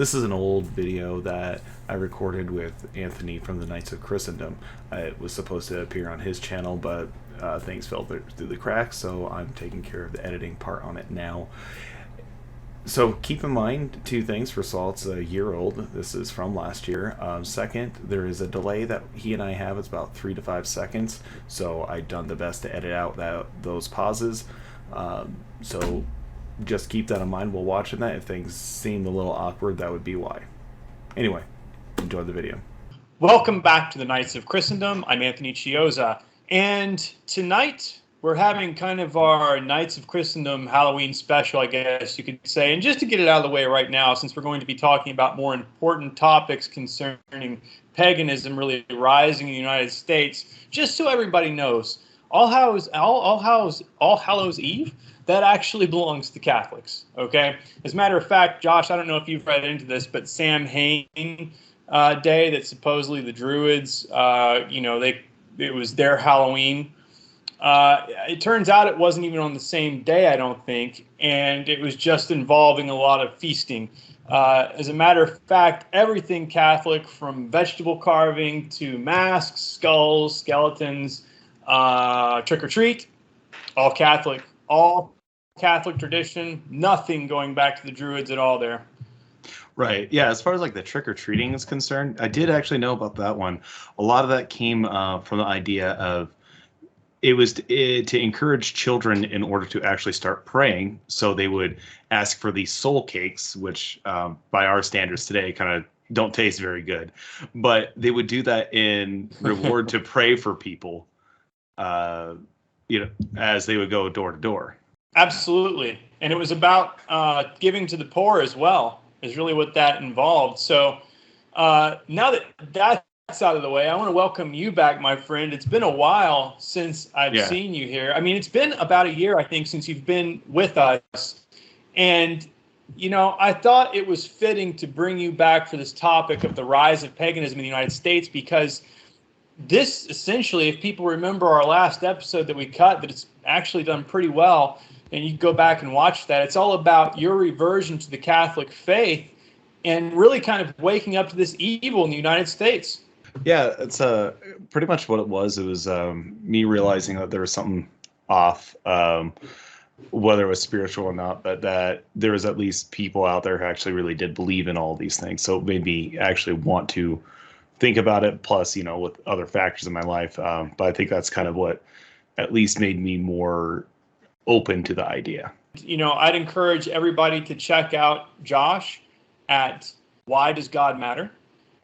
This is an old video that I recorded with Anthony from the Knights of Christendom. It was supposed to appear on his channel, but things fell through the cracks, so I'm taking care of the editing part on it now. So keep in mind two things. First of all, it's a year old. This is from last year. Second, there is a delay that he and I have. It's about 3 to 5 seconds. So I've done the best to edit out those pauses. So just keep that in mind while watching that. If things seem a little awkward, that would be why. Anyway, enjoy the video. Welcome back to the Knights of Christendom. I'm Anthony Chioza. And tonight we're having kind of our Knights of Christendom Halloween special, I guess you could say. And just to get it out of the way right now, since we're going to be talking about more important topics concerning paganism really rising in the United States, just so everybody knows, All Hallows Eve, that actually belongs to Catholics, okay? As a matter of fact, Josh, I don't know if you've read into this, but Samhain Day, that supposedly the Druids, it was their Halloween. It turns out it wasn't even on the same day, I don't think, and it was just involving a lot of feasting. As a matter of fact, everything Catholic, from vegetable carving to masks, skulls, skeletons, trick-or-treat, all Catholic tradition, nothing going back to the Druids at all there. Right. Yeah. As far as like the trick or treating is concerned, I did actually know about that one. A lot of that came from the idea of it was to encourage children in order to actually start praying. So they would ask for these soul cakes, which by our standards today kind of don't taste very good. But they would do that in reward to pray for people, as they would go door to door. Absolutely. And it was about giving to the poor as well, is really what that involved. So now that that's out of the way, I want to welcome you back, my friend. It's been a while since I've seen you here. I mean, it's been about a year, I think, since you've been with us. And, I thought it was fitting to bring you back for this topic of the rise of paganism in the United States, because this essentially, if people remember our last episode that we cut, that it's actually done pretty well, and you go back and watch that, it's all about your reversion to the Catholic faith and really kind of waking up to this evil in the United States. Yeah, it's pretty much what it was. It was me realizing that there was something off, whether it was spiritual or not, but that there was at least people out there who actually really did believe in all these things. So it made me actually want to think about it, plus, with other factors in my life. But I think that's kind of what at least made me more open to the idea. I'd encourage everybody to check out Josh at Why Does God Matter?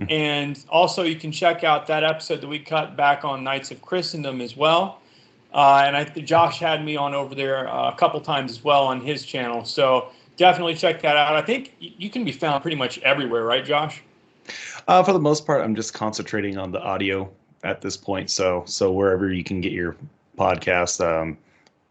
And also you can check out that episode that we cut back on Knights of Christendom as well. And Josh had me on over there a couple times as well on his channel. So definitely check that out. I think you can be found pretty much everywhere, right, Josh? For the most part, I'm just concentrating on the audio at this point. So wherever you can get your podcast,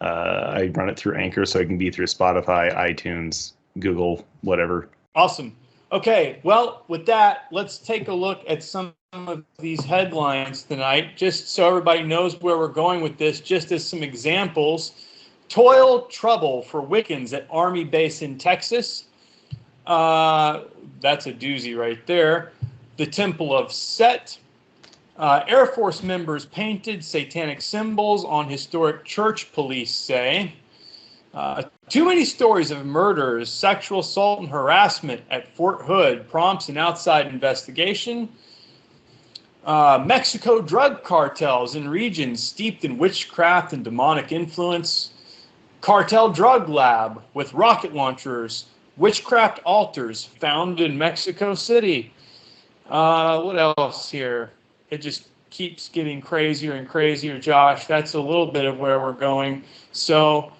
I run it through Anchor, so it can be through Spotify, iTunes, Google, whatever. Awesome. Okay, well, with that, let's take a look at some of these headlines tonight, just so everybody knows where we're going with this, just as some examples. Toil trouble for Wiccans at Army base in Texas. That's a doozy right there. The Temple of Set. Air Force members painted satanic symbols on historic church, police say. Too many stories of murders, sexual assault, and harassment at Fort Hood prompts an outside investigation. Mexico drug cartels in regions steeped in witchcraft and demonic influence. Cartel drug lab with rocket launchers. Witchcraft altars found in Mexico City. What else here? It just keeps getting crazier and crazier, Josh. That's a little bit of where we're going. So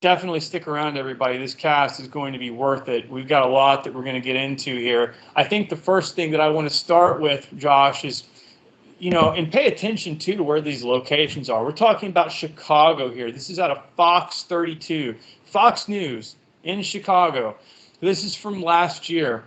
definitely stick around, everybody. This cast is going to be worth it. We've got a lot that we're going to get into here. I think the first thing that I want to start with, Josh, is, and pay attention to where these locations are. We're talking about Chicago here. This is out of Fox 32, Fox News in Chicago. This is from last year.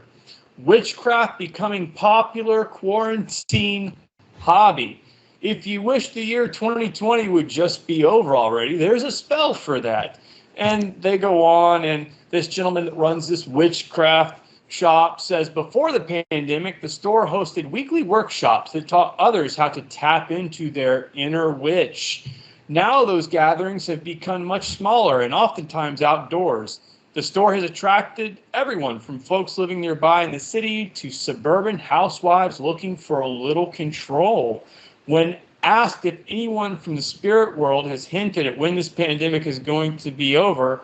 Witchcraft becoming popular quarantine hobby. If you wish the year 2020 would just be over already, there's a spell for that. And they go on, and this gentleman that runs this witchcraft shop says before the pandemic, the store hosted weekly workshops that taught others how to tap into their inner witch. Now those gatherings have become much smaller and oftentimes outdoors. The store has attracted everyone from folks living nearby in the city to suburban housewives looking for a little control. When asked if anyone from the spirit world has hinted at when this pandemic is going to be over,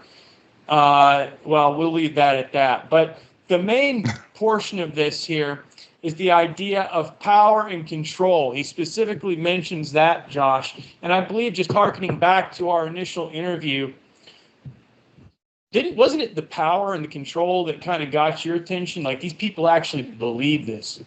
well, we'll leave that at that. But the main portion of this here is the idea of power and control. He specifically mentions that, Josh. And I believe, just hearkening back to our initial interview, wasn't it the power and the control that kind of got your attention? Like, these people actually believe this.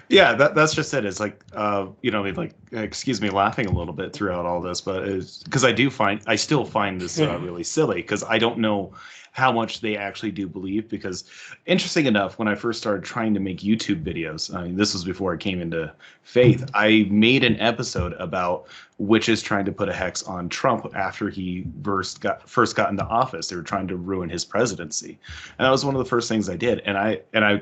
Yeah, that's just it. It's like, like, excuse me, laughing a little bit throughout all this, but it's because I still find this really silly, because I don't know how much they actually do believe. Because interesting enough, when I first started trying to make YouTube videos, I mean, this was before I came into faith, I made an episode about witches trying to put a hex on Trump after he first got into office. They were trying to ruin his presidency, and that was one of the first things I did. And I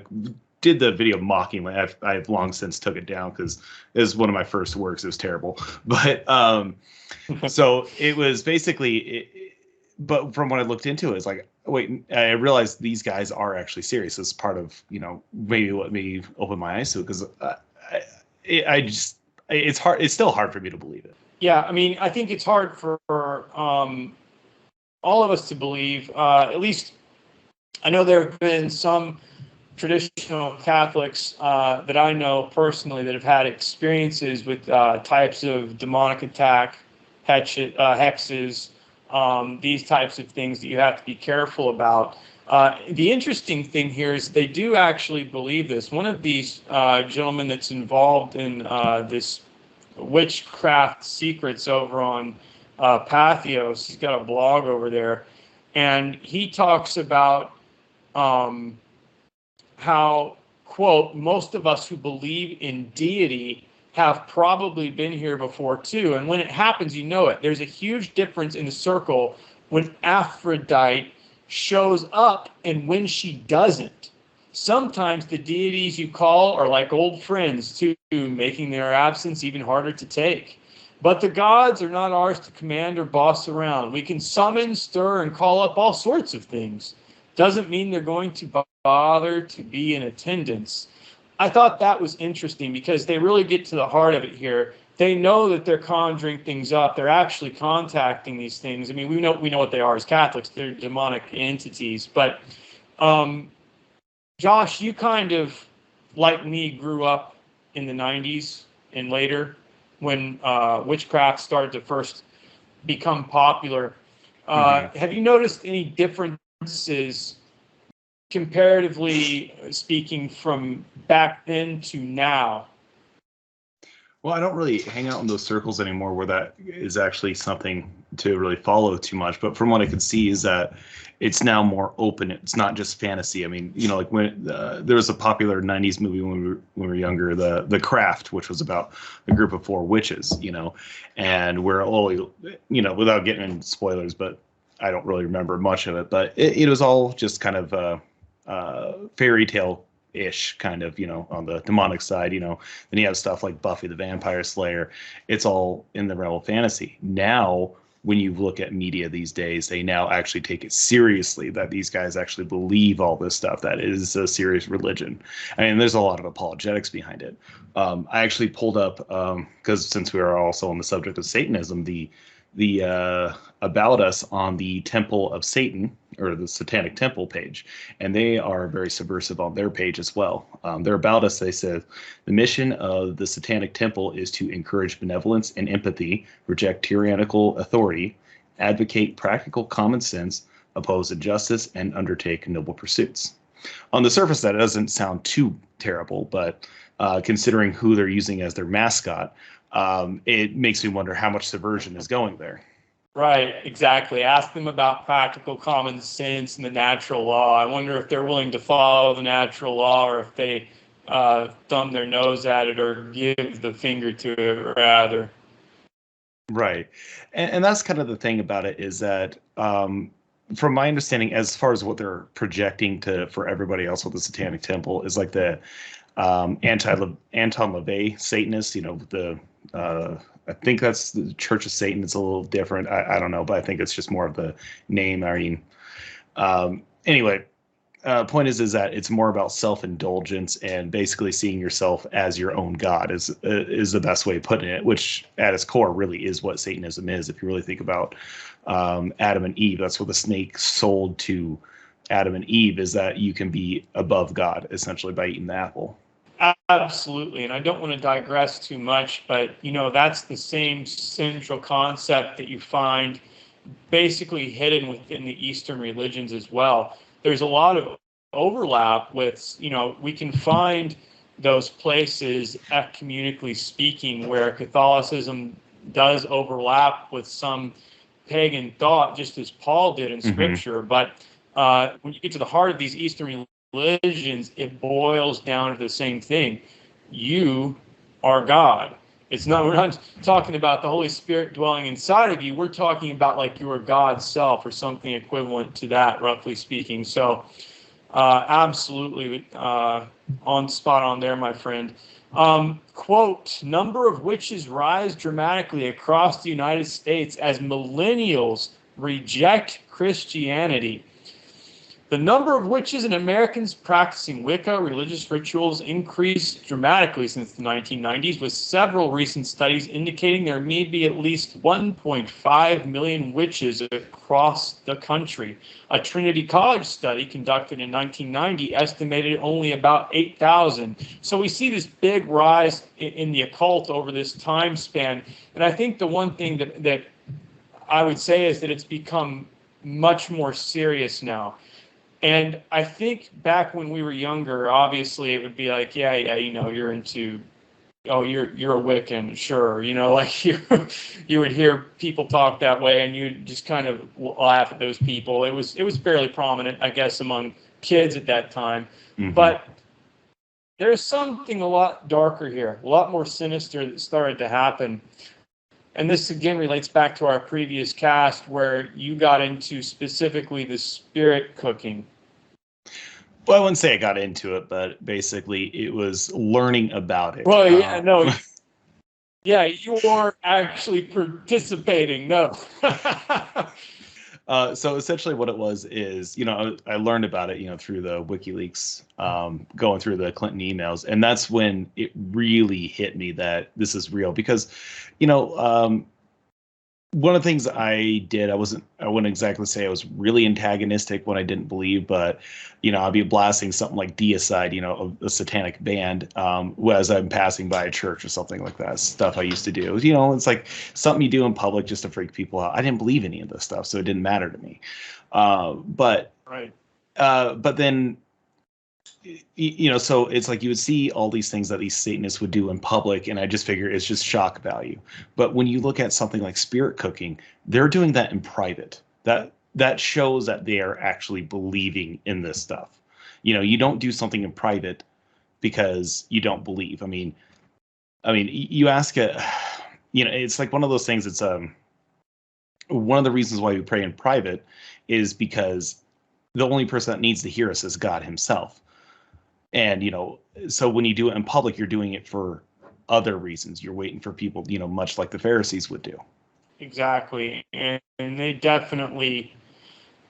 did the video mockingly. I've long since took it down because it was one of my first works. It was terrible, but so it was basically. But from what I looked into, it's like, wait, I realized these guys are actually serious. It's part of, maybe what me open my eyes to it, because it's hard. It's still hard for me to believe it. Yeah, I mean, I think it's hard for all of us to believe. At least I know there have been some traditional Catholics that I know personally that have had experiences with types of demonic attack, hexes, these types of things that you have to be careful about. The interesting thing here is they do actually believe this. One of these gentlemen that's involved in this witchcraft secrets over on Pathos, he's got a blog over there, and he talks about how, quote, most of us who believe in deity have probably been here before too. And when it happens, you know it. There's a huge difference in the circle when Aphrodite shows up and when she doesn't. Sometimes the deities you call are like old friends too, making their absence even harder to take. But the gods are not ours to command or boss around. We can summon, stir, and call up all sorts of things. Doesn't mean they're going to bother to be in attendance. I thought that was interesting because they really get to the heart of it here. They know that they're conjuring things up. They're actually contacting these things. I mean, we know what they are as Catholics. They're demonic entities. But Josh, you kind of, like me, grew up in the 90s and later when witchcraft started to first become popular. Have you noticed any differences, comparatively speaking, from back then to now? Well, I don't really hang out in those circles anymore where that is actually something to really follow too much. But from what I could see is that it's now more open. It's not just fantasy. I mean, like when there was a popular 90s movie when we were younger, The Craft, which was about a group of 4 witches, and we're all, without getting into spoilers, but I don't really remember much of it. But it was all just kind of fairy tale-ish kind of, on the demonic side, then you have stuff like Buffy the Vampire Slayer. It's all in the realm of fantasy. Now, when you look at media these days, they now actually take it seriously that these guys actually believe all this stuff, that it is a serious religion. I mean, there's a lot of apologetics behind it. I actually pulled up, because since we are also on the subject of Satanism, the About Us on the Temple of Satan, or the Satanic Temple page, and they are very subversive on their page as well. Their About Us, they said, the mission of the Satanic Temple is to encourage benevolence and empathy, reject tyrannical authority, advocate practical common sense, oppose injustice, and undertake noble pursuits. On the surface, that doesn't sound too terrible, but considering who they're using as their mascot, it makes me wonder how much subversion is going there. Right, exactly. Ask them about practical common sense and the natural law. I wonder if they're willing to follow the natural law, or if they thumb their nose at it or give the finger to it, rather. Right. And that's kind of the thing about it, is that from my understanding, as far as what they're projecting to for everybody else with the Satanic Temple is like the Anton LaVey Satanists. You know, the I think that's the Church of Satan. It's a little different. I don't know, but I think it's just more of the name. I mean, anyway, point is that it's more about self-indulgence and basically seeing yourself as your own god is the best way of putting it, which at its core really is what Satanism is. If you really think about Adam and Eve, that's what the snake sold to Adam and Eve, is that you can be above God essentially by eating the apple. Absolutely. And I don't want to digress too much, but that's the same central concept that you find basically hidden within the Eastern religions as well. There's a lot of overlap with, we can find those places ecumenically speaking where Catholicism does overlap with some pagan thought, just as Paul did in Scripture. But when you get to the heart of these Eastern religions, it boils down to the same thing. You are God. We're not talking about the Holy Spirit dwelling inside of you. We're talking about like your God self or something equivalent to that, roughly speaking. So absolutely on spot on there, my friend. Quote, number of witches rise dramatically across the United States as millennials reject Christianity. The number of witches and Americans practicing Wicca religious rituals increased dramatically since the 1990s, with several recent studies indicating there may be at least 1.5 million witches across the country. A Trinity College study conducted in 1990 estimated only about 8,000. So we see this big rise in the occult over this time span. And I think the one thing that I would say is that it's become much more serious now. And I think back when we were younger, obviously it would be like, yeah, you're into, you're a Wiccan, sure, like you would hear people talk that way, and you'd just kind of laugh at those people. It was fairly prominent, I guess, among kids at that time. Mm-hmm. But there's something a lot darker here, a lot more sinister that started to happen. And this again relates back to our previous cast where you got into specifically the spirit cooking. Well, I wouldn't say I got into it, but basically it was learning about it. Well, yeah, no. Yeah, you are actually participating. No. So essentially what it was is, I learned about it, through the WikiLeaks, going through the Clinton emails. And that's when it really hit me that this is real because, one of the things I did, I wouldn't exactly say I was really antagonistic when I didn't believe, but, I'd be blasting something like Deicide, a satanic band, as I'm passing by a church or something like that. Stuff I used to do. It's like something you do in public just to freak people out. I didn't believe any of this stuff, so it didn't matter to me. But then, so it's like you would see all these things that these Satanists would do in public, and I just figure it's just shock value. But when you look at something like spirit cooking, they're doing that in private. That shows that they are actually believing in this stuff. You don't do something in private because you don't believe. I mean, you ask it's like one of those things. It's one of the reasons why we pray in private is because the only person that needs to hear us is God Himself. And, so when you do it in public, you're doing it for other reasons. You're waiting for people, much like the Pharisees would do. Exactly. And they definitely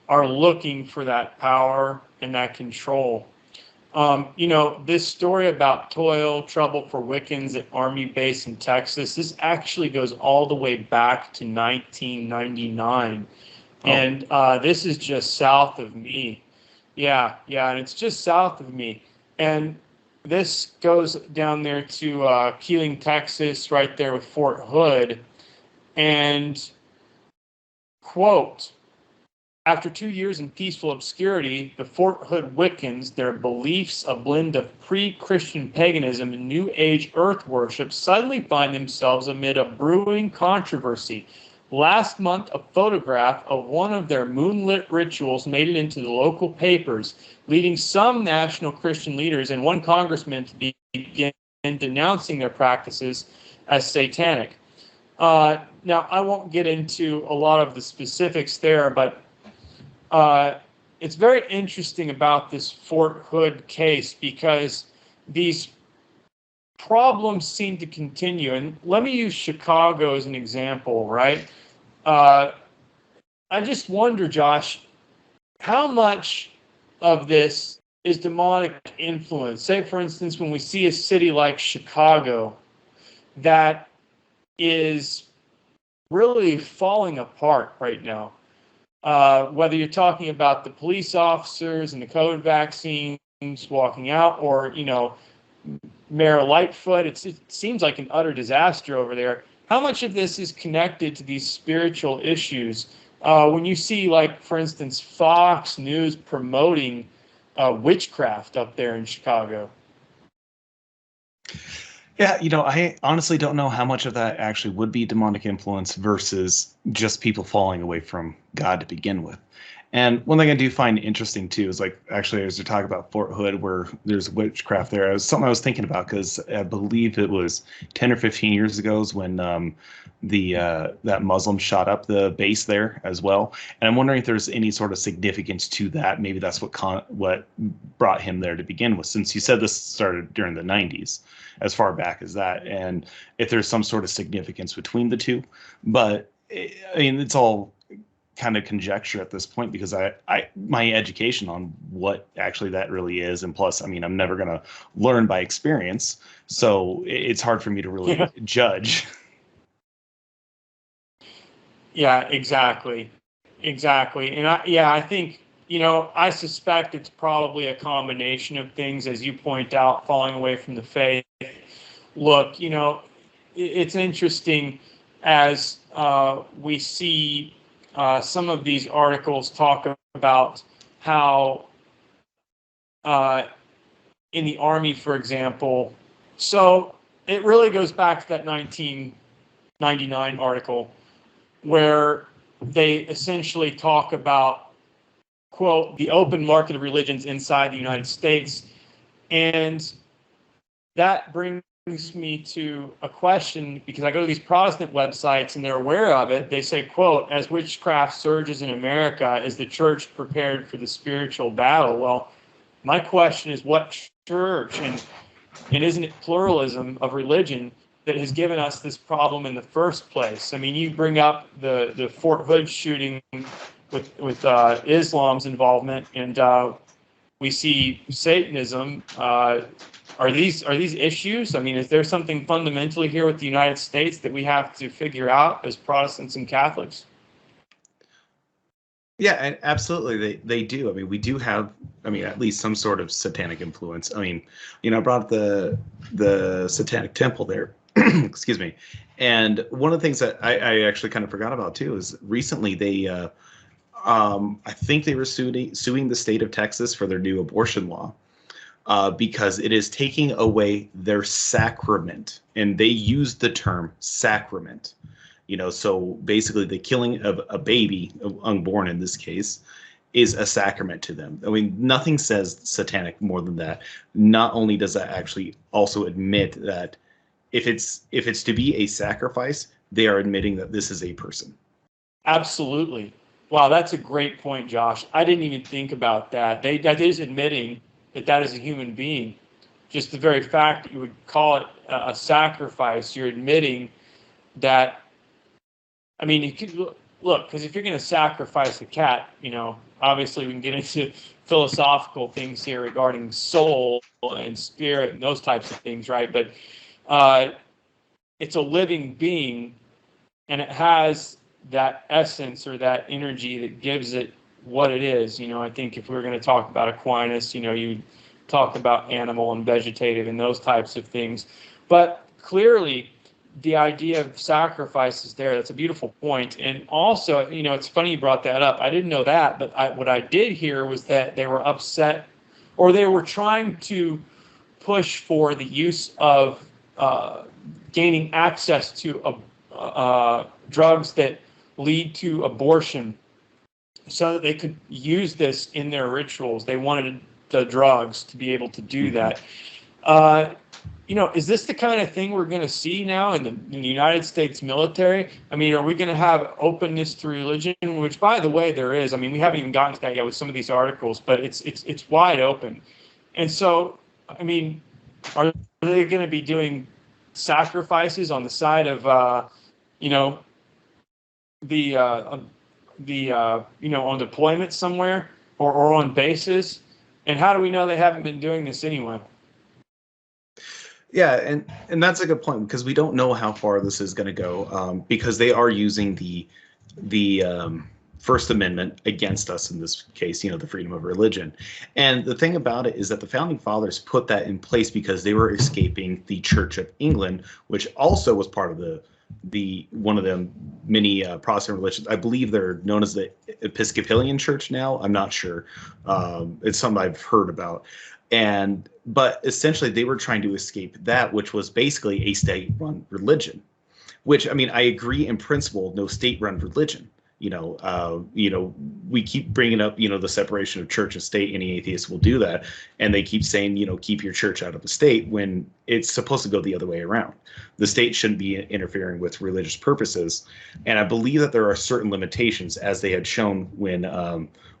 are looking for that power and that control. This story about toil, trouble for Wiccans at Army Base in Texas, this actually goes all the way back to 1999. Oh. And this is just south of me. Yeah, and it's just south of me. And this goes down there to Keeling, Texas, right there with Fort Hood. And, quote, after 2 years in peaceful obscurity, the Fort Hood Wiccans, their beliefs a blend of pre-Christian paganism and New Age earth worship, suddenly find themselves amid a brewing controversy. Last month, a photograph of one of their moonlit rituals made it into the local papers, leading some national Christian leaders and one congressman to begin denouncing their practices as satanic. Now, I won't get into a lot of the specifics there, but it's very interesting about this Fort Hood case because these problems seem to continue. And let me use Chicago as an example, right? I just wonder, Josh, how much of this is demonic influence? Say, for instance, when we see a city like Chicago that is really falling apart right now, whether you're talking about the police officers and the COVID vaccines walking out, or Mayor Lightfoot, it seems like an utter disaster over there. How much of this is connected to these spiritual issues? When you see, like, for instance, Fox News promoting witchcraft up there in Chicago. Yeah, I honestly don't know how much of that actually would be demonic influence versus just people falling away from God to begin with. And one thing I do find interesting too is, like, actually, as you talk about Fort Hood, where there's witchcraft there, it was something I was thinking about because I believe it was 10 or 15 years ago is when that Muslim shot up the base there as well. And I'm wondering if there's any sort of significance to that. Maybe that's what brought him there to begin with, since you said this started during the 90s, as far back as that, and if there's some sort of significance between the two. But I mean, it's all kind of conjecture at this point because my education on what actually that really is, and plus, I mean, I'm never going to learn by experience, so it's hard for me to really judge. Yeah, exactly. And I think, I suspect it's probably a combination of things, as you point out, falling away from the faith. Look, it's interesting as we see some of these articles talk about how in the Army, for example, so it really goes back to that 1999 article where they essentially talk about, quote, the open market of religions inside the United States. And that brings me to a question, because I go to these Protestant websites and they're aware of it. They say, quote, as witchcraft surges in America, is the church prepared for the spiritual battle? Well, my question is, what church? And isn't it pluralism of religion that has given us this problem in the first place? I mean, you bring up the Fort Hood shooting with Islam's involvement, and we see Satanism. Are these issues? I mean, is there something fundamentally here with the United States that we have to figure out as Protestants and Catholics? Yeah, and absolutely, they do. I mean, we do have, I mean, at least some sort of satanic influence. I mean, I brought up the Satanic Temple there. Excuse me. And one of the things that I actually kind of forgot about too is recently they, I think they were suing the state of Texas for their new abortion law. Because it is taking away their sacrament, and they use the term sacrament. So basically the killing of a baby, unborn in this case, is a sacrament to them. I mean, nothing says satanic more than that. Not only does that actually also admit that if it's to be a sacrifice, they are admitting that this is a person. Absolutely. Wow, that's a great point, Josh. I didn't even think about that. That is admitting that is a human being. Just the very fact that you would call it a sacrifice, you're admitting that. I mean, you could look, because if you're going to sacrifice a cat, obviously we can get into philosophical things here regarding soul and spirit and those types of things, right? But it's a living being, and it has that essence or that energy that gives it what it is. I think if we were going to talk about Aquinas, you talk about animal and vegetative and those types of things. But clearly, the idea of sacrifice is there. That's a beautiful point. And also, it's funny you brought that up. I didn't know that, but what I did hear was that they were upset, or they were trying to push for the use of gaining access to drugs that lead to abortion, so that they could use this in their rituals. They wanted the drugs to be able to do that. is this the kind of thing we're going to see now in the United States military? I mean, are we going to have openness to religion? Which, by the way, there is. I mean, we haven't even gotten to that yet with some of these articles, but it's wide open. And so, I mean, are they going to be doing sacrifices on the side of, the on deployment somewhere or on bases? And how do we know they haven't been doing this anyway? Yeah, and that's a good point because we don't know how far this is going to go because they are using the First Amendment against us in this case, the freedom of religion. And the thing about it is that the founding fathers put that in place because they were escaping the Church of England, which also was part of the one of the many Protestant religions. I believe they're known as the Episcopalian Church now. I'm not sure. It's something I've heard about. But essentially they were trying to escape that, which was basically a state-run religion, which, I mean, I agree in principle, no state-run religion. We keep bringing up, the separation of church and state. Any atheist will do that. And they keep saying, keep your church out of the state when it's supposed to go the other way around. The state shouldn't be interfering with religious purposes. And I believe that there are certain limitations, as they had shown when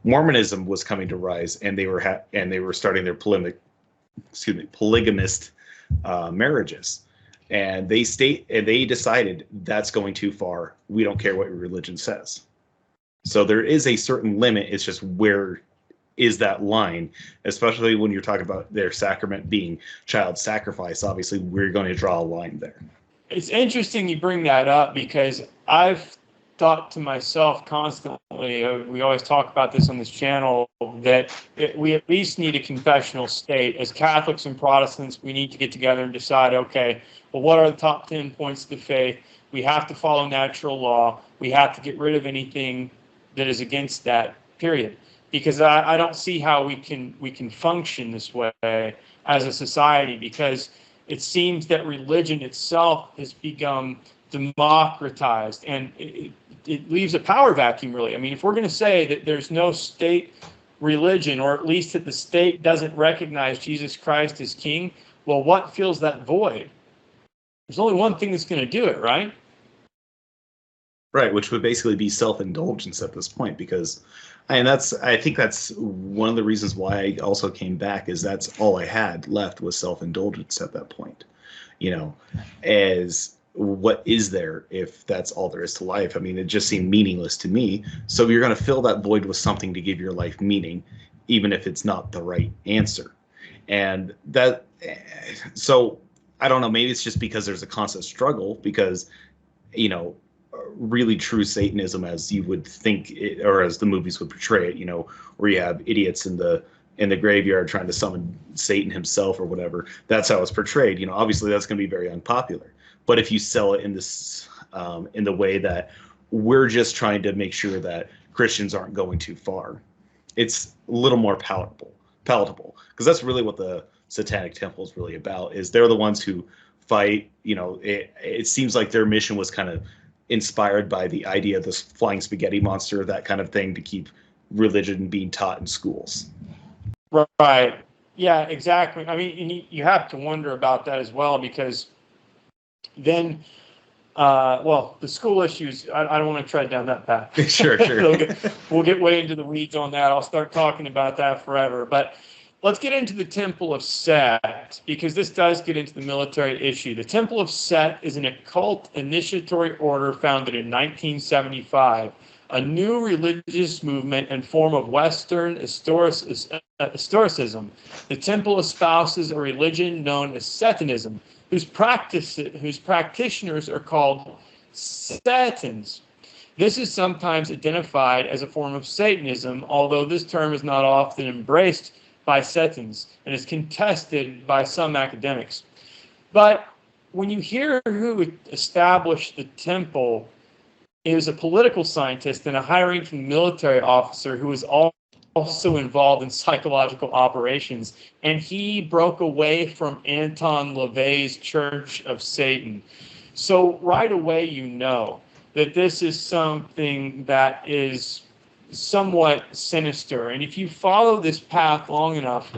Mormonism was coming to rise, and they were starting their polygamist marriages. And they decided that's going too far. We don't care what your religion says. So there is a certain limit. It's just where is that line, especially when you're talking about their sacrament being child sacrifice. Obviously, we're going to draw a line there. It's interesting you bring that up because I've thought to myself constantly, we always talk about this on this channel, that we at least need a confessional state. As Catholics and Protestants, we need to get together and decide, okay, well, what are the top 10 points of the faith? We have to follow natural law. We have to get rid of anything that is against that, period. Because I don't see how we can function this way as a society, because it seems that religion itself has become democratized, and it leaves a power vacuum, really. I mean, if we're going to say that there's no state religion, or at least that the state doesn't recognize Jesus Christ as king, well, what fills that void? There's only one thing that's going to do it, right? Right, which would basically be self-indulgence at this point, because I think that's one of the reasons why I also came back, is that's all I had left was self-indulgence at that point. As what is there if that's all there is to life? I mean, it just seemed meaningless to me. So you're going to fill that void with something to give your life meaning, even if it's not the right answer. And so I don't know, maybe it's just because there's a constant struggle, because, really true Satanism, as you would think it, or as the movies would portray it, where you have idiots in the graveyard trying to summon Satan himself or whatever. That's how it's portrayed. Obviously that's going to be very unpopular. But if you sell it in this, in the way that we're just trying to make sure that Christians aren't going too far, it's a little more palatable, because that's really what the Satanic Temple is really about. Is they're the ones who fight. It seems like their mission was kind of inspired by the idea of this flying spaghetti monster, that kind of thing, to keep religion being taught in schools. Right. Yeah, exactly. I mean, you have to wonder about that as well, because then, the school issues, I don't want to tread down that path. Sure. We'll get way into the weeds on that. I'll start talking about that forever. But let's get into the Temple of Set, because this does get into the military issue. The Temple of Set is an occult initiatory order founded in 1975, a new religious movement and form of Western historicism. The temple espouses a religion known as Satanism, whose practitioners are called Satans. This is sometimes identified as a form of Satanism, although this term is not often embraced by Satans and is contested by some academics. But when you hear who established the temple, it was a political scientist and a high-ranking military officer who was also involved in psychological operations, and he broke away from Anton LaVey's Church of Satan. So right away you know that this is something that is somewhat sinister. And if you follow this path long enough,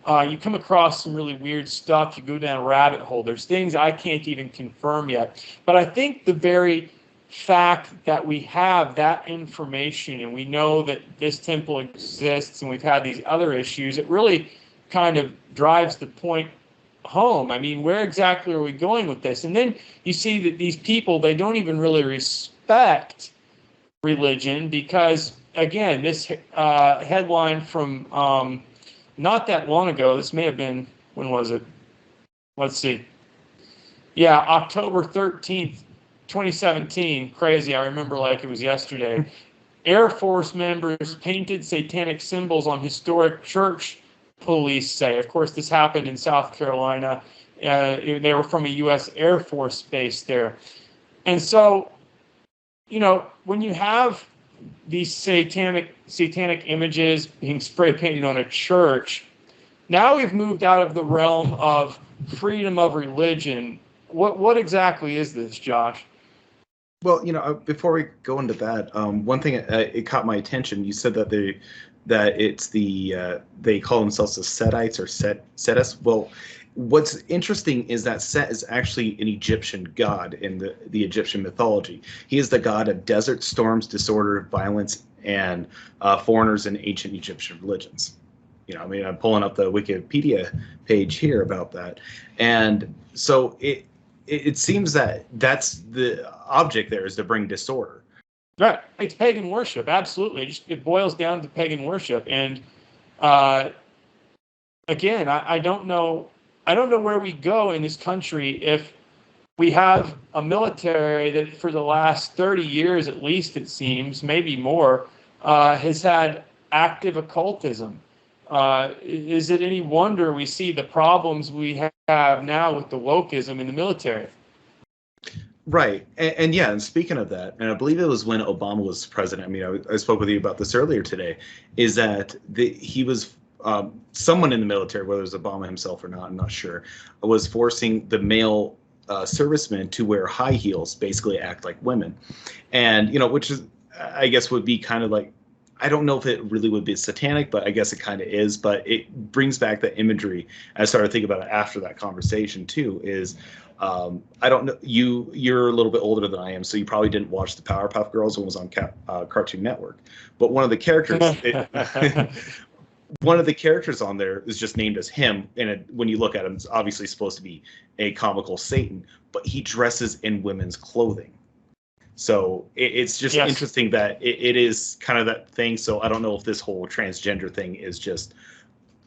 you come across some really weird stuff. You go down a rabbit hole. There's things I can't even confirm yet. But I think the very fact that we have that information and we know that this temple exists and we've had these other issues, it really kind of drives the point home. I mean, where exactly are we going with this? And then you see that these people, they don't even really respect religion because, again, this headline from not that long ago, this may have been, when was it? Let's see. Yeah, October 13th, 2017. Crazy. I remember like it was yesterday. Air Force members painted satanic symbols on historic church, police say. Of course, this happened in South Carolina. They were from a U.S. Air Force base there. And so, when you have these satanic images being spray painted on a church, now we've moved out of the realm of freedom of religion. What exactly is this, Josh? Well, before we go into that, one thing it caught my attention. You said that it's they call themselves the Setites or Setists. Well, what's interesting is that Set is actually an Egyptian god in the Egyptian mythology. He is the god of desert storms, disorder, violence, and foreigners in ancient Egyptian religions. I'm pulling up the Wikipedia page here about that, and so it seems that that's the object there, is to bring disorder. Right. It's pagan worship. Absolutely. It boils down to pagan worship. And again, I don't know where we go in this country if we have a military that for the last 30 years, at least it seems, maybe more, has had active occultism. Is it any wonder we see the problems we have now with the wokeism in the military? Right. And yeah, and speaking of that, and I believe it was when Obama was president, I mean, I spoke with you about this earlier today, is that he was someone in the military, whether it was Obama himself or not, I'm not sure, was forcing the male servicemen to wear high heels, basically act like women. And, which is, I guess, would be kind of like, I don't know if it really would be satanic, but I guess it kind of is. But it brings back the imagery. I started thinking about it after that conversation too. Is I don't know, you're a little bit older than I am, so you probably didn't watch the Powerpuff Girls when it was on Cartoon Network. But one of the characters, one of the characters on there is just named as him, and when you look at him, it's obviously supposed to be a comical Satan, but he dresses in women's clothing. So it's just interesting that it is kind of that thing. So I don't know if this whole transgender thing is just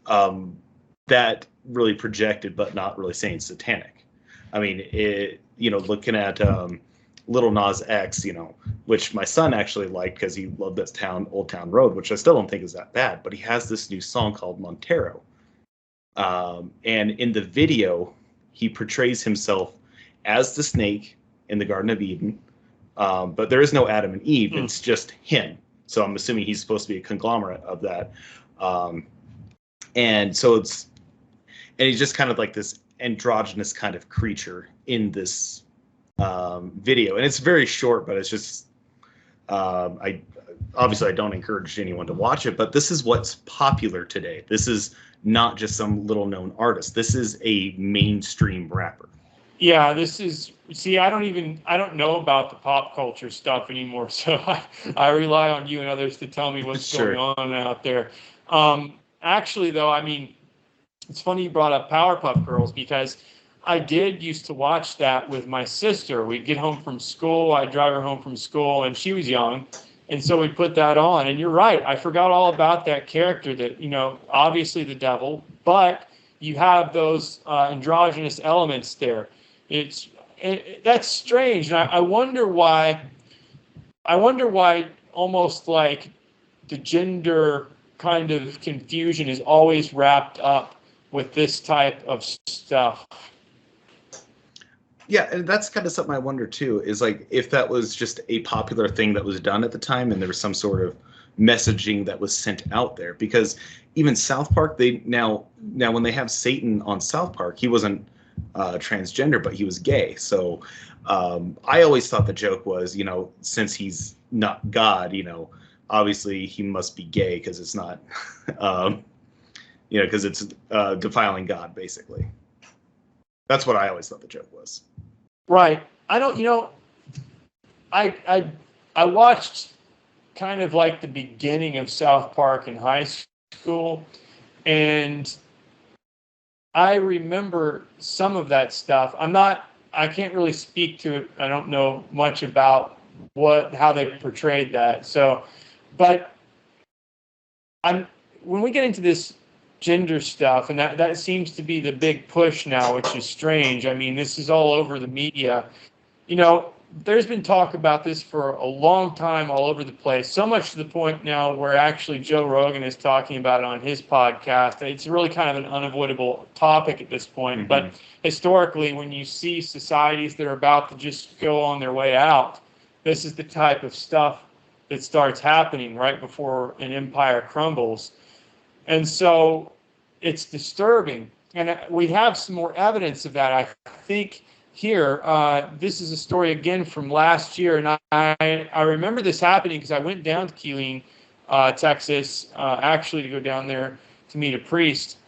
that really projected, but not really saying satanic. I mean, looking at Little Nas X, which my son actually liked because he loved this Old Town Road, which I still don't think is that bad. But he has this new song called Montero. And in the video, he portrays himself as the snake in the Garden of Eden. But there is no Adam and Eve. It's just him. So I'm assuming he's supposed to be a conglomerate of that. And he's just kind of like this androgynous kind of creature in this video. And it's very short, but it's just, I don't encourage anyone to watch it, but this is what's popular today. This is not just some little known artist. This is a mainstream rapper. Yeah, I don't know about the pop culture stuff anymore, so I rely on you and others to tell me what's going on out there. Actually, though, I mean, it's funny you brought up Powerpuff Girls because I did used to watch that with my sister. We'd get home from school, I'd drive her home from school, and she was young, and so we'd put that on. And you're right, I forgot all about that character that, obviously the devil, but you have those androgynous elements there. That's strange, and I wonder why. Almost like the gender kind of confusion is always wrapped up with this type of stuff. Yeah, and that's kind of something I wonder too. Is like if that was just a popular thing that was done at the time, and there was some sort of messaging that was sent out there. Because even South Park, they now when they have Satan on South Park, he wasn't transgender, but he was gay. So I always thought the joke was, since he's not God, obviously he must be gay because it's not, because it's defiling God, basically. That's what I always thought the joke was. Right. I don't, I watched kind of like the beginning of South Park in high school, and I remember some of that stuff. I can't really speak to it. I don't know much about how they portrayed that. So, but when we get into this gender stuff, and that seems to be the big push now, which is strange. I mean, this is all over the media. There's been talk about this for a long time all over the place, so much to the point now where actually Joe Rogan is talking about it on his podcast. It's really kind of an unavoidable topic at this point. Mm-hmm. But historically, when you see societies that are about to just go on their way out, this is the type of stuff that starts happening right before an empire crumbles. And so it's disturbing. And we have some more evidence of that, I think. Here, this is a story again from last year, and I remember this happening because I went down to Keeling, Texas, actually to go down there to meet a priest.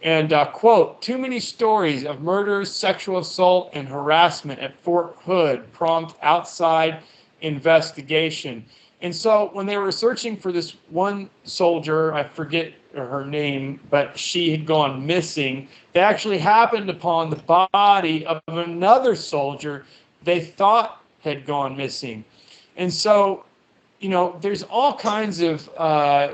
And, quote, "Too many stories of murders, sexual assault, and harassment at Fort Hood prompt outside investigation." And so when they were searching for this one soldier, I forget her name, but she had gone missing, they actually happened upon the body of another soldier they thought had gone missing. And so, there's all kinds of,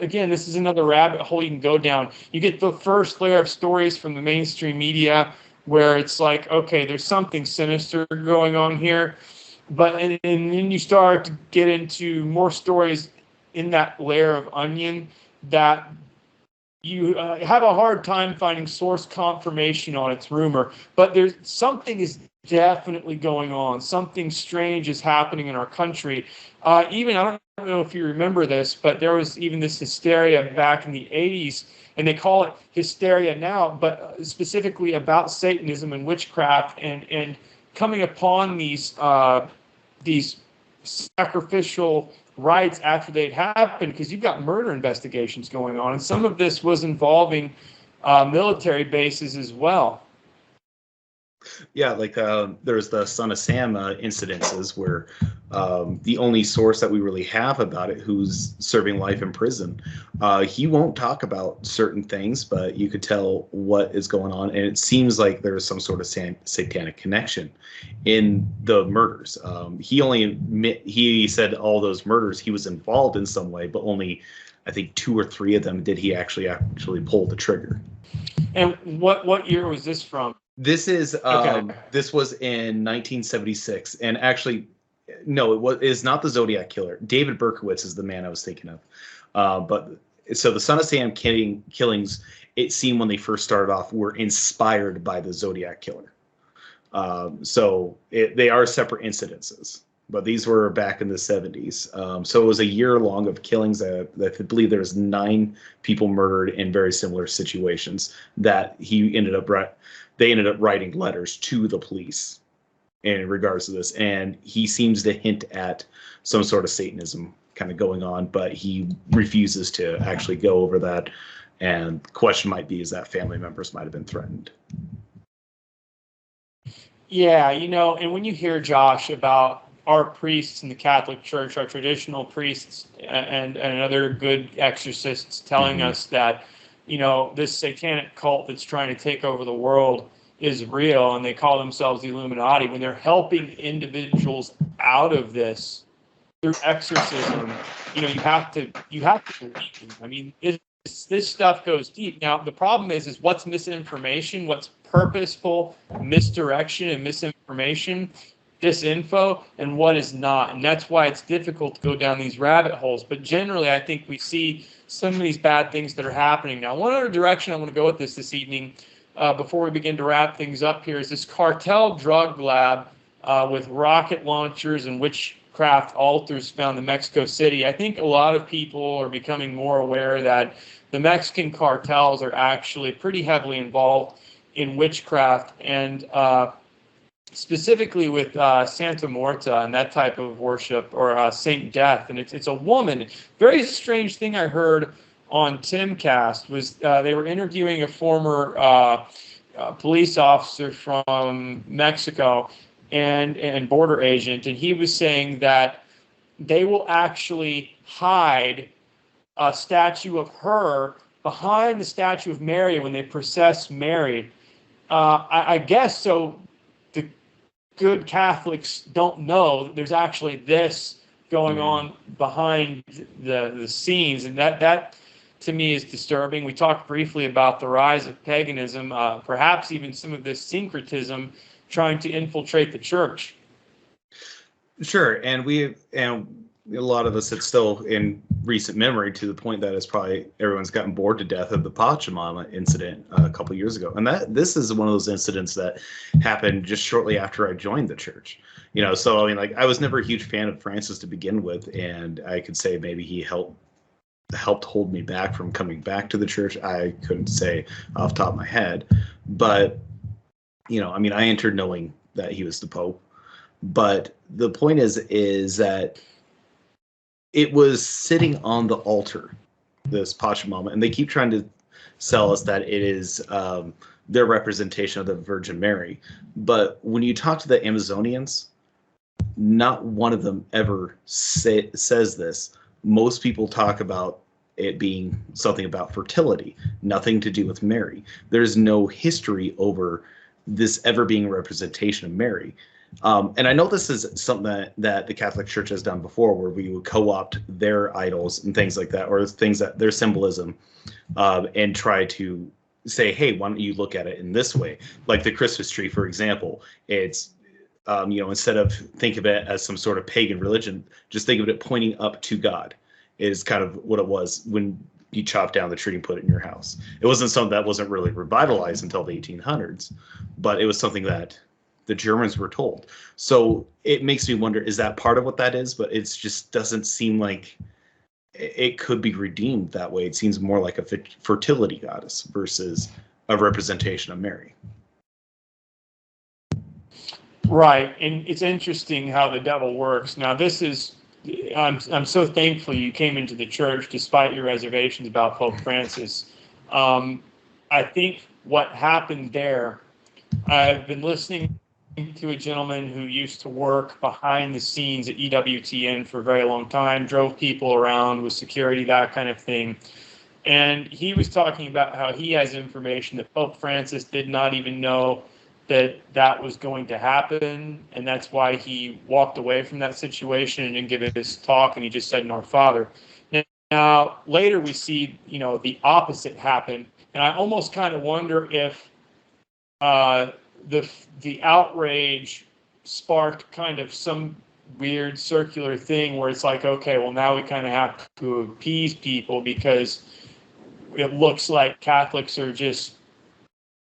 again, this is another rabbit hole you can go down. You get the first layer of stories from the mainstream media where it's like, okay, there's something sinister going on here. But and then you start to get into more stories in that layer of onion that you have a hard time finding source confirmation on its rumor. But there's something is definitely going on. Something strange is happening in our country. Even, I don't know if you remember this, but there was even this hysteria back in the 80s, and they call it hysteria now, but specifically about Satanism and witchcraft and coming upon these sacrificial rites after they'd happened, because you've got murder investigations going on, and some of this was involving military bases as well. Yeah, like there's the Son of Sam incidences where the only source that we really have about it, who's serving life in prison, he won't talk about certain things, but you could tell what is going on, and it seems like there's some sort of satanic connection in the murders. He said all those murders he was involved in some way, but only I think 2 or 3 of them did he actually pull the trigger. And what year was this from? This is This was in 1976, and actually, no, it is not the Zodiac killer. David Berkowitz is the man I was thinking of. But so the Son of Sam killings, it seemed when they first started off, were inspired by the Zodiac killer. So they are separate incidences, but these were back in the 70s. So it was a year long of killings. I believe there's 9 people murdered in very similar situations that they ended up writing letters to the police in regards to this. And he seems to hint at some sort of Satanism kind of going on, but he refuses to actually go over that. And the question might be, is that family members might have been threatened. Yeah, and when you hear, Josh, about our priests in the Catholic Church, our traditional priests and other good exorcists telling us that, this satanic cult that's trying to take over the world is real, and they call themselves the Illuminati, when they're helping individuals out of this through exorcism, you have to believe them. I mean, this stuff goes deep. Now, the problem is what's misinformation, what's purposeful misdirection and misinformation, disinfo, and what is not. And that's why it's difficult to go down these rabbit holes. But generally, I think we see some of these bad things that are happening. Now, one other direction I want to go with this evening, before we begin to wrap things up here, is this cartel drug lab with rocket launchers and witchcraft altars found in Mexico City. I think a lot of people are becoming more aware that the Mexican cartels are actually pretty heavily involved in witchcraft, and specifically with Santa Muerta and that type of worship, or Saint Death. And it's a woman. Very strange thing I heard on Timcast was they were interviewing a former police officer from Mexico and border agent, and he was saying that they will actually hide a statue of her behind the statue of Mary when they process Mary. I guess so. The good Catholics don't know that there's actually this going on behind the scenes, and that to me is disturbing. We talked briefly about the rise of paganism, perhaps even some of this syncretism trying to infiltrate the church. Sure, and a lot of us, it's still in recent memory, to the point that it's probably everyone's gotten bored to death of the Pachamama incident a couple years ago. And this is one of those incidents that happened just shortly after I joined the church. So I mean, like, I was never a huge fan of Francis to begin with, and I could say maybe he helped hold me back from coming back to the church. I couldn't say off the top of my head, but I mean, I entered knowing that he was the Pope. But the point is that it was sitting on the altar, this Pachamama, and they keep trying to sell us that it is their representation of the Virgin Mary. But when you talk to the Amazonians, not one of them ever says this. Most people talk about it being something about fertility, nothing to do with Mary. There's no history over this ever being a representation of Mary. And I know this is something that the Catholic Church has done before, where we would co-opt their idols and things like that, or things that their symbolism, and try to say, hey, why don't you look at it in this way? Like the Christmas tree, for example. It's, instead of think of it as some sort of pagan religion, just think of it pointing up to God, is kind of what it was when you chop down the tree and put it in your house. It wasn't something that wasn't really revitalized until the 1800s, but it was something that the Germans were told. So it makes me wonder, is that part of what that is? But it just doesn't seem like it could be redeemed that way. It seems more like a fertility goddess versus a representation of Mary. Right, and it's interesting how the devil works. Now, this is, I'm so thankful you came into the church despite your reservations about Pope Francis. I think what happened there, I've been listening to a gentleman who used to work behind the scenes at EWTN for a very long time, drove people around with security, that kind of thing. And he was talking about how he has information that Pope Francis did not even know that was going to happen, and that's why he walked away from that situation and didn't give this talk, and he just said, "In Our Father." Now, later we see, the opposite happen, and I almost kind of wonder if the outrage sparked kind of some weird circular thing where it's like, okay, well, now we kind of have to appease people because it looks like Catholics are just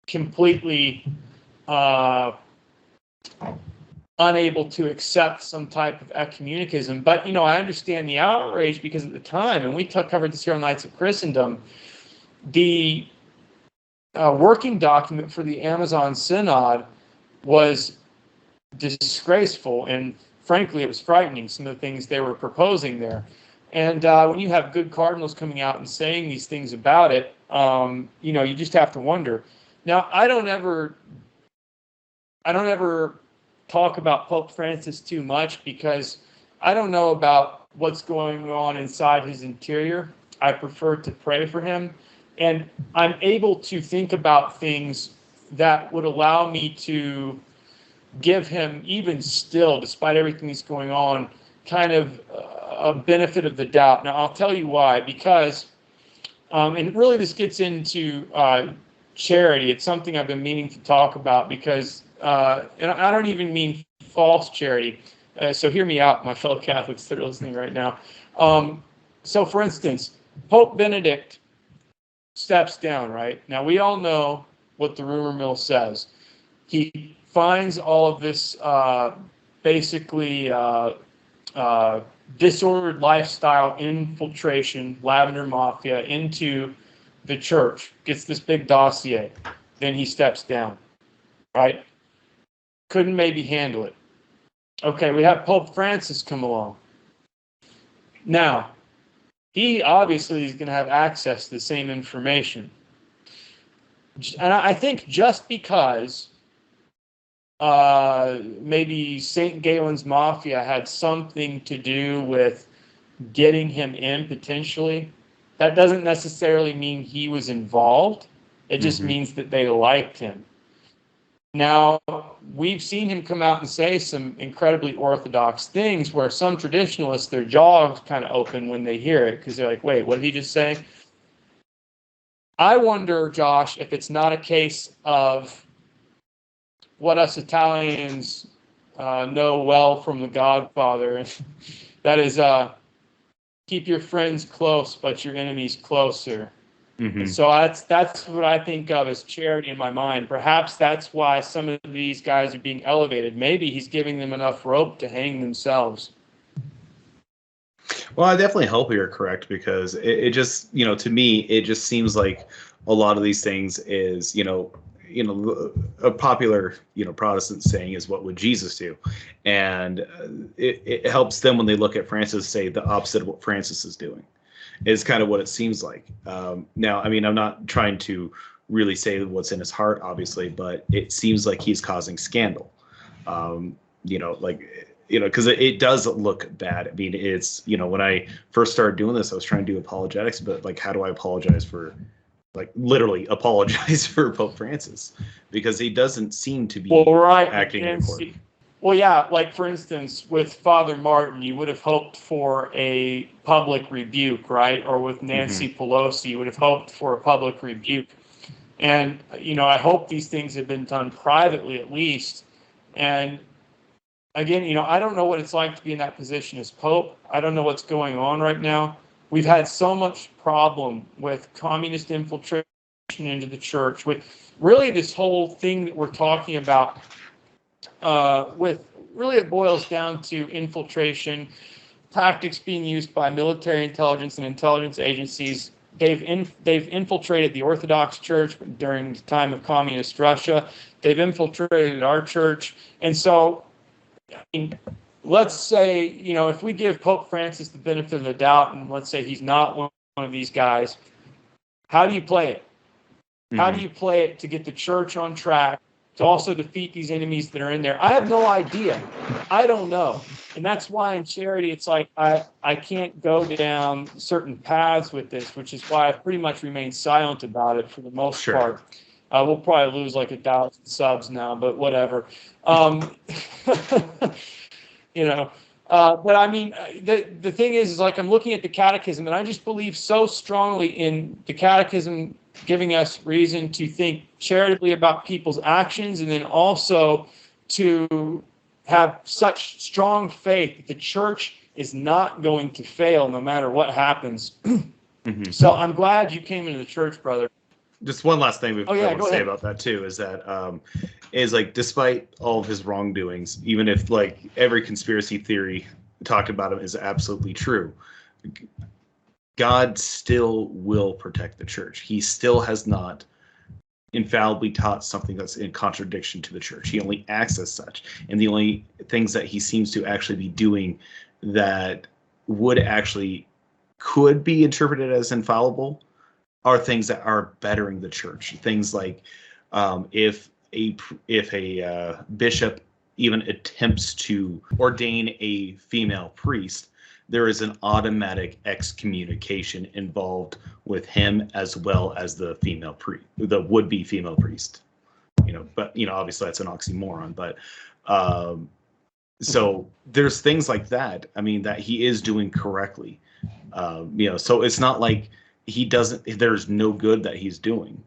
completely unable to accept some type of ecumenicism. But, I understand the outrage because at the time, and we covered this here on Knights of Christendom, the working document for the Amazon Synod was disgraceful, and frankly, it was frightening, some of the things they were proposing there. And when you have good cardinals coming out and saying these things about it, you just have to wonder. Now, I don't ever talk about Pope Francis too much because I don't know about what's going on inside his interior. I prefer to pray for him, and I'm able to think about things that would allow me to give him, even still, despite everything that's going on, kind of a benefit of the doubt. Now, I'll tell you why. Because, and really this gets into charity. It's something I've been meaning to talk about because, and I don't even mean false charity. So hear me out, my fellow Catholics that are listening right now. So, for instance, Pope Benedict steps down, right? Now, we all know what the rumor mill says. He finds all of this basically disordered lifestyle infiltration, Lavender Mafia, into the church, gets this big dossier. Then he steps down, right? Couldn't maybe handle it. Okay, we have Pope Francis come along. Now, he obviously is going to have access to the same information. And I think just because maybe St. Galen's Mafia had something to do with getting him in potentially, that doesn't necessarily mean he was involved. It just means that they liked him. Now, we've seen him come out and say some incredibly orthodox things where some traditionalists, their jaws kind of open when they hear it because they're like, wait, what did he just say? I wonder, Josh, if it's not a case of what us Italians know well from The Godfather. That is, keep your friends close, but your enemies closer. And so that's what I think of as charity in my mind. Perhaps that's why some of these guys are being elevated. Maybe he's giving them enough rope to hang themselves. Well, I definitely hope you're correct, because it just, to me, it just seems like a lot of these things is, a popular, Protestant saying is, what would Jesus do? And it helps them when they look at Francis, say the opposite of what Francis is doing, is kind of what it seems like. Now, I mean, I'm not trying to really say what's in his heart, obviously, but it seems like he's causing scandal. Because it does look bad. I mean, it's, when I first started doing this, I was trying to do apologetics, but like, how do I apologize for, like, literally apologize for Pope Francis? Because he doesn't seem to be acting in accord. Well, yeah, like for instance, with Father Martin, you would have hoped for a public rebuke, right? Or with Nancy Pelosi, you would have hoped for a public rebuke. And, I hope these things have been done privately at least. And again, I don't know what it's like to be in that position as Pope. I don't know what's going on right now. We've had so much problem with communist infiltration into the church, with really this whole thing that we're talking about. With really, it boils down to infiltration tactics being used by military intelligence and intelligence agencies. They've infiltrated the Orthodox Church during the time of communist Russia. They've infiltrated our church, and so, I mean, let's say, if we give Pope Francis the benefit of the doubt, and let's say he's not one of these guys, how do you play it? How do you play it to get the church on track, to also defeat these enemies that are in there? I have no idea. I don't know. And that's why in charity, it's like I can't go down certain paths with this, which is why I've pretty much remained silent about it for the most part. We'll probably lose like 1,000 subs now, but whatever. But I mean, the thing is like, I'm looking at the catechism, and I just believe so strongly in the catechism giving us reason to think charitably about people's actions, and then also to have such strong faith that the church is not going to fail no matter what happens. So I'm glad you came into the church, brother. Just one last thing I want to say about that too is that like, despite all of his wrongdoings, even if like every conspiracy theory talked about him is absolutely true, God still will protect the church. He still has not infallibly taught something that's in contradiction to the church. He only acts as such, and the only things that he seems to actually be doing that could be interpreted as infallible are things that are bettering the church. Things like if a bishop even attempts to ordain a female priest, there is an automatic excommunication involved with him as well as the would-be female priest. But obviously that's an oxymoron. But so there's things like that. I mean, that he is doing correctly. So it's not like there's no good that he's doing.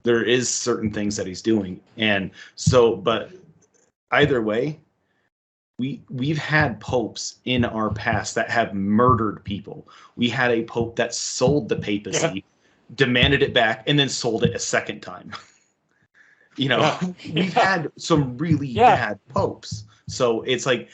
There is certain things that he's doing, and so, but either way, we've had popes in our past that have murdered people. We had a pope that sold the papacy, demanded it back, and then sold it a second time. We've had some really bad popes. So it's like,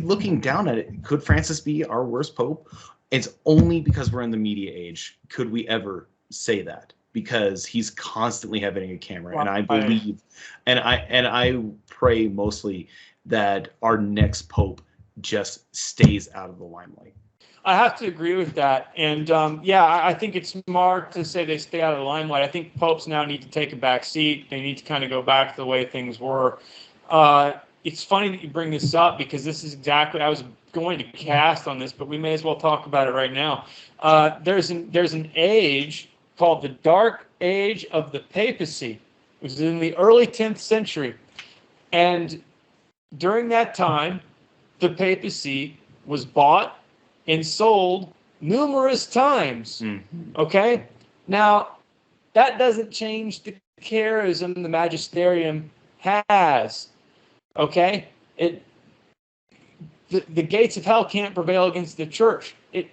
looking down at it, could Francis be our worst pope? It's only because we're in the media age could we ever say that, because he's constantly having a camera, and I believe, and I pray mostly that our next pope just stays out of the limelight. I have to agree with that. And yeah, I think it's smart to say they stay out of the limelight. I think popes now need to take a back seat. They need to kind of go back to the way things were. It's funny that you bring this up because this is exactly, I was going to cast on this, but we may as well talk about it right now. There's an age called the Dark Age of the Papacy. It was in the early 10th century. And during that time, the papacy was bought and sold numerous times. Okay? Now, that doesn't change the charism the magisterium has. Okay? The gates of hell can't prevail against the church. It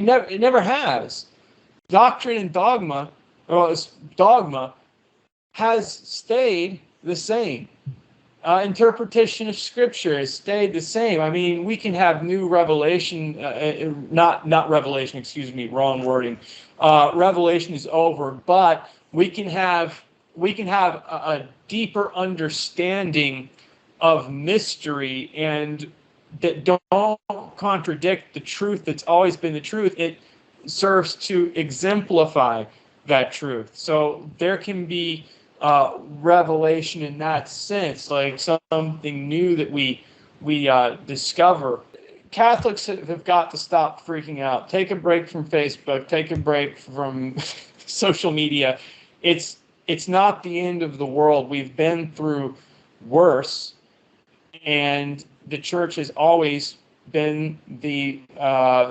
never has. Doctrine and dogma, dogma has stayed the same. Interpretation of Scripture has stayed the same. I mean, we can have new revelation, not revelation, excuse me, wrong wording. Revelation is over, but we can have a deeper understanding of mystery and that don't contradict the truth that's always been the truth. It serves to exemplify that truth. So there can be revelation in that sense, like something new that we discover. Catholics have got to stop freaking out. Take a break from Facebook. Take a break from social media. It's not the end of the world. We've been through worse, and the church has always been the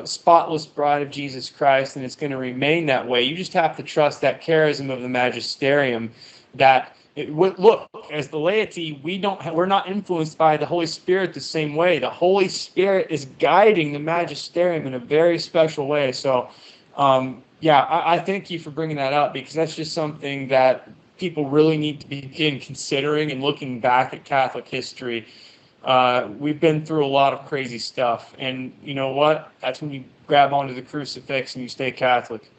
spotless bride of Jesus Christ, and it's going to remain that way. You just have to trust that charism of the magisterium. That look, as the laity, we're not influenced by the Holy Spirit the same way. The Holy Spirit is guiding the magisterium in a very special way. So, yeah, I thank you for bringing that up, because that's just something that people really need to begin considering and looking back at Catholic history. We've been through a lot of crazy stuff, and you know what? That's when you grab onto the crucifix and you stay Catholic.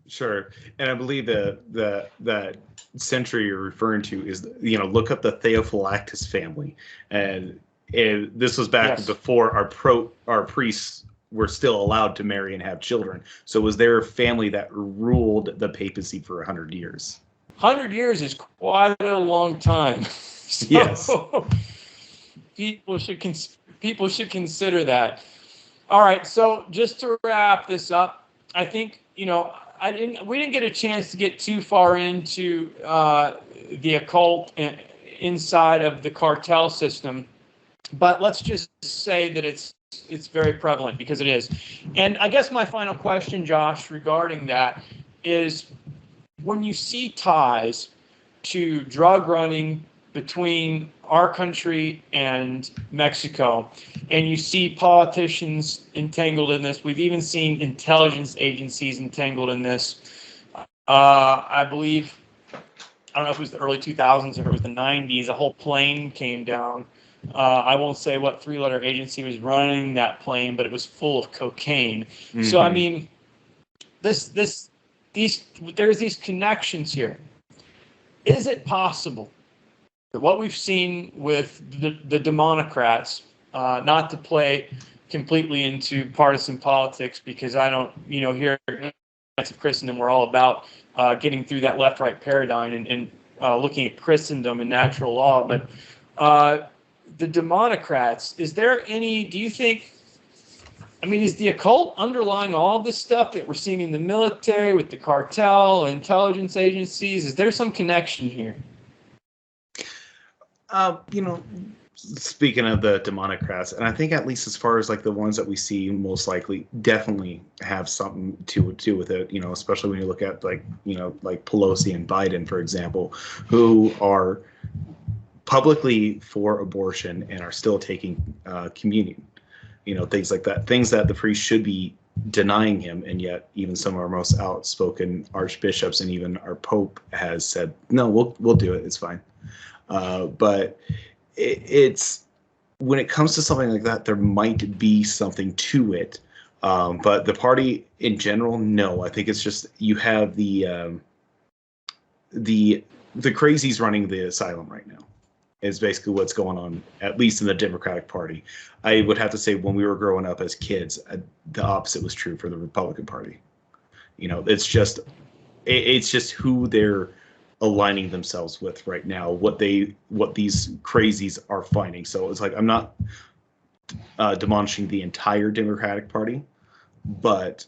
Sure, and I believe that century you're referring to is, look up the Theophylactus family, and this was back before our priests were still allowed to marry and have children. So it was their family that ruled the papacy for 100 years. 100 years is quite a long time. So yes. People should consider that. All right, so just to wrap this up, I think we didn't get a chance to get too far into the occult inside of the cartel system, but let's just say that it's very prevalent, because it is. And I guess my final question, Josh, regarding that is, when you see ties to drug running between our country and Mexico, and you see politicians entangled in this, we've even seen intelligence agencies entangled in this. I believe, I don't know if it was the early 2000s or if it was the 90s, a whole plane came down. I won't say what three-letter agency was running that plane, but it was full of cocaine. Mm-hmm. So, I mean, there's these connections here. Is it possible that what we've seen with the democrats, not to play completely into partisan politics, because I don't, here at Knights of Christendom, we're all about getting through that left-right paradigm and looking at Christendom and natural law, but the democrats, do you think, is the occult underlying all this stuff that we're seeing in the military with the cartel, intelligence agencies? Is there some connection here? Speaking of the democrats, and I think at least as far as like the ones that we see most likely definitely have something to do with it, especially when you look at like Pelosi and Biden, for example, who are publicly for abortion and are still taking communion, things like that, things that the priest should be denying him, and yet even some of our most outspoken archbishops and even our Pope has said, no, we'll do it, it's fine. But it's when it comes to something like that, there might be something to it. But the party in general, no. I think it's just you have the crazies running the asylum right now. is basically what's going on, at least in the Democratic Party. I would have to say when we were growing up as kids, the opposite was true for the Republican Party. It's just who they're aligning themselves with right now, what these crazies are finding. So it's like, I'm not demolishing the entire Democratic Party, but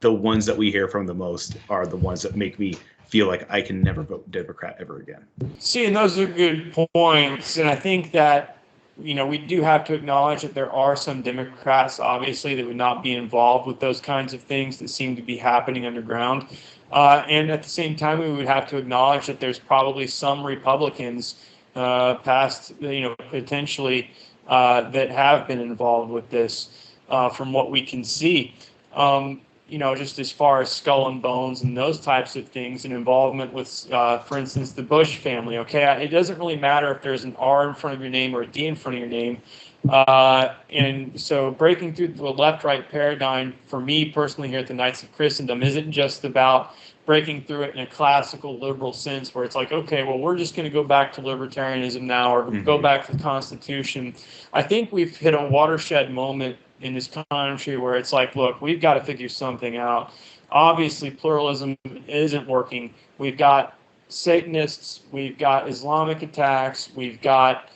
the ones that we hear from the most are the ones that make me feel like I can never vote Democrat ever again. See, and those are good points. And I think that, we do have to acknowledge that there are some Democrats, obviously, that would not be involved with those kinds of things that seem to be happening underground. And at the same time, we would have to acknowledge that there's probably some Republicans past, potentially that have been involved with this from what we can see. Just as far as Skull and Bones and those types of things, and involvement with, for instance, the Bush family. Okay, it doesn't really matter if there's an R in front of your name or a D in front of your name. And so breaking through the left-right paradigm, for me personally here at the Knights of Christendom, isn't just about breaking through it in a classical liberal sense where it's like, okay, well, we're just going to go back to libertarianism now, or go back to the Constitution. I think we've hit a watershed moment in this country where it's like, look, we've got to figure something out. Obviously, pluralism isn't working. We've got Satanists, we've got Islamic attacks, we've got,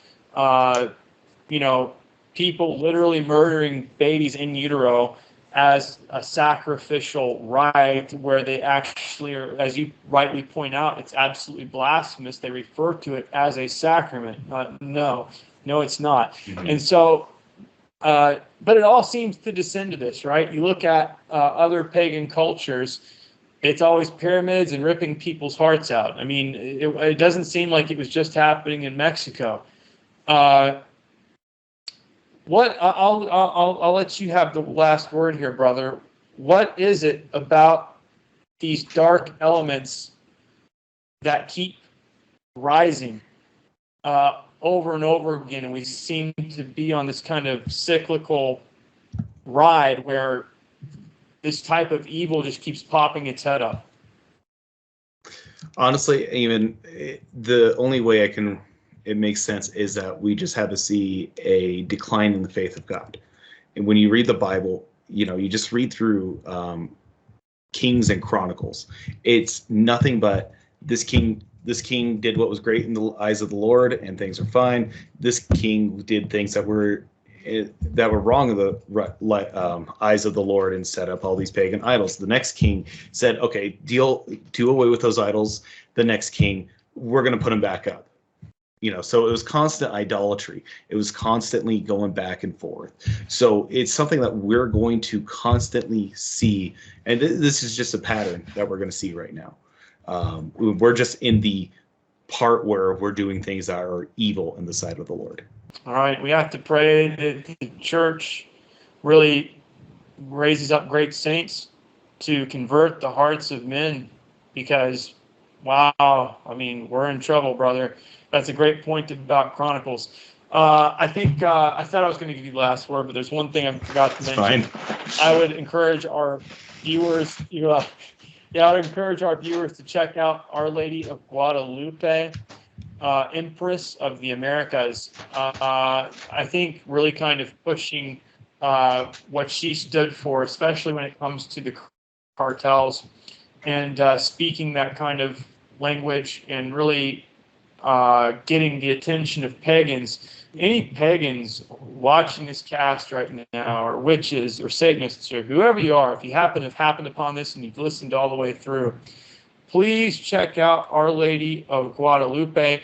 people literally murdering babies in utero as a sacrificial rite, where they actually are, as you rightly point out, it's absolutely blasphemous. They refer to it as a sacrament. No, it's not. And so, but it all seems to descend to this, right? You look at other pagan cultures, it's always pyramids and ripping people's hearts out. I mean, it doesn't seem like it was just happening in Mexico. I'll let you have the last word here, brother. What is it about these dark elements that keep rising over and over again, and we seem to be on this kind of cyclical ride where this type of evil just keeps popping its head up? Honestly, even the only way it makes sense is that we just have to see a decline in the faith of God. And when you read the Bible, you just read through Kings and Chronicles. It's nothing but this king did what was great in the eyes of the Lord, and things are fine. This king did things that were wrong in the eyes of the Lord, and set up all these pagan idols. The next king said, okay, do away with those idols. The next king, we're going to put them back up. So it was constant idolatry. It was constantly going back and forth. So it's something that we're going to constantly see. And this is just a pattern that we're going to see right now. We're just in the part where we're doing things that are evil in the sight of the Lord. All right, we have to pray that the church really raises up great saints to convert the hearts of men, because, wow, I mean, we're in trouble, brother. That's a great point about Chronicles. I think I thought I was going to give you the last word, but there's one thing I forgot to mention. Fine. I would encourage our viewers I would encourage our viewers to check out Our Lady of Guadalupe, Empress of the Americas. I think really kind of pushing what she stood for, especially when it comes to the cartels, and speaking that kind of language, and really getting the attention of pagans. Any pagans watching this cast right now, or witches or Satanists, or whoever you are, if you happen to have happened upon this and you've listened all the way through, please check out Our Lady of Guadalupe,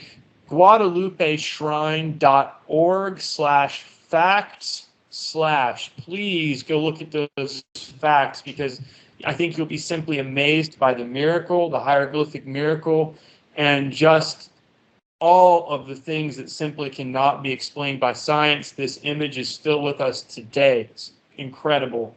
guadalupeshrine.org/facts/ Please go look at those facts, because I think you'll be simply amazed by the miracle, the hieroglyphic miracle, and just all of the things that simply cannot be explained by science. This image is still with us today. It's incredible.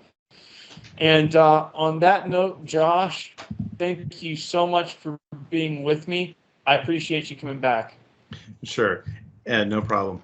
And on that note, Josh, thank you so much for being with me. I appreciate you coming back. Sure. No problem.